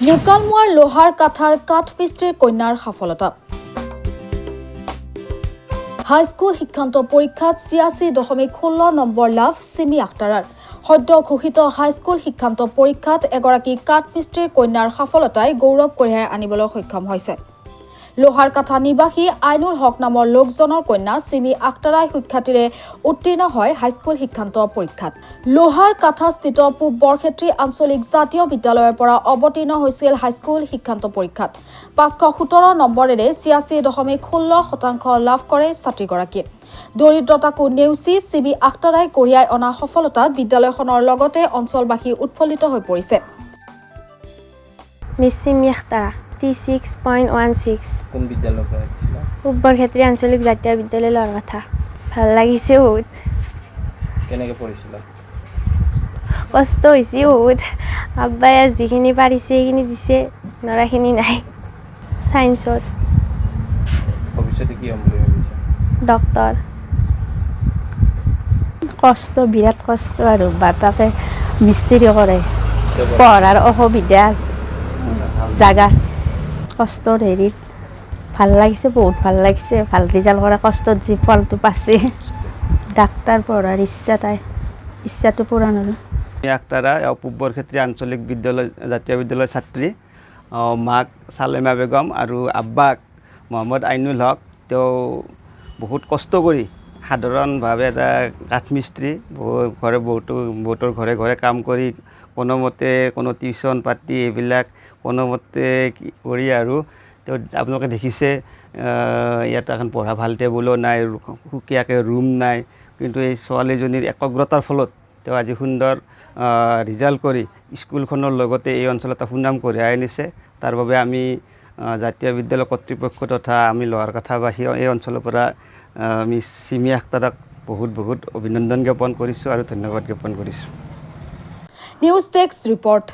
মুকালমুৱাৰ লোহাৰ কাঠাৰ কাঠমিস্ত্ৰীৰ কন্যাৰ সফলতা। হাইস্কুল শিক্ষান্ত পৰীক্ষাত ৮৬.১৬ নম্বৰ লাভ চিমি আখতাৰাৰ। সদ্য ঘোষিত হাইস্কুল শিক্ষান্ত পৰীক্ষাত এগৰাকী কাঠমিস্ত্ৰীৰ কন্যাৰ সফলতাই গৌৰৱ কঢ়িয়াই আনিবলৈ সক্ষম হৈছে। লোহাৰ কাঠা নিবাসী আইনুল হক নামৰ লোকজনৰ কন্যা চিমি আখতাৰাই সুখ্যাতিৰে উত্তীৰ্ণ হয় হাইস্কুল শিক্ষান্ত পৰীক্ষাত। লোহাৰ কাঠাস্থিত পূব বৰক্ষেত্ৰী আঞ্চলিক জাতীয় বিদ্যালয়ৰ পৰা অৱতীৰ্ণ হৈছিল হাইস্কুল শিক্ষান্ত পৰীক্ষাত। ৫১৭ নম্বৰেৰে ৮৬.১৬% লাভ কৰে ছাত্ৰীগৰাকীয়ে। দৰিদ্ৰতাকো নেওচি চিমি আখতাৰাই কঢ়িয়াই অনা সফলতাত বিদ্যালয়খনৰ লগতে অঞ্চলবাসী উৎফুল্লিত হৈ পৰিছে। মিছ চিমি আখতাৰা 36.16 কোন বিদ্যালয়ৰ পৰা আহিছিলা? পূব বৰক্ষেত্ৰী আঞ্চলিক জাতীয় বিদ্যালয় লোৱাৰ কথা। ভাল লাগিছে বহুত। কেনেকৈ পঢ়িছিলা? কষ্ট হৈছে বহুত। আব্বাই যিখিনি পাৰিছে সেইখিনি দিছে, নৰাখিনি নাই। ছায়েন্সত ভৱিষ্যতে কি হ'ম বুলি ভাবিছা? ডক্তৰ। কষ্ট, বিৰাট কষ্ট আৰু বাপাকে মিস্ত্ৰী কৰে, পঢ়াৰ অসুবিধা, জাগা কষ্টৰ হেৰিত ভাল লাগিছে, বহুত ভাল লাগিছে। ভাল ৰিজাল্ট কৰা কষ্টত যি ফলটো পাইছে। ডাক্তাৰ পঢ়াৰ ইচ্ছাটো পূৰণ হ'ল। আখতাৰা পূব বৰক্ষেত্ৰী আঞ্চলিক বিদ্যালয় জাতীয় বিদ্যালয়ৰ ছাত্ৰী। মাক চালেমা বেগম আৰু আব্বাক মহম্মদ আইনুল হক। তেওঁ বহুত কষ্ট কৰি সাধাৰণভাৱে এটা কাঠমিস্ত্ৰী, বহুতৰ ঘৰে ঘৰে কাম কৰি কোনোমতে কোনো টিউশ্যন পাতি এইবিলাক কোনোমতে কৰি আৰু তেওঁ আপোনালোকে দেখিছে ইয়াত এখন পঢ়া ভাল টেবুলো নাই, সুকীয়াকৈ ৰুম নাই, কিন্তু এই ছোৱালীজনীৰ একাগ্ৰতাৰ ফলত তেওঁ আজি সুন্দৰ ৰিজাল্ট কৰি স্কুলখনৰ লগতে এই অঞ্চলত এটা সুনাম কঢ়িয়াই আনিছে। তাৰ বাবে আমি জাতীয় বিদ্যালয় কৰ্তৃপক্ষ তথা আমি লোহাৰ কাঠাবাসী এই অঞ্চলৰ পৰা আমি চিমি আখতাৰাক বহুত বহুত অভিনন্দন জ্ঞাপন কৰিছোঁ আৰু ধন্যবাদ জ্ঞাপন কৰিছোঁ। News desk report.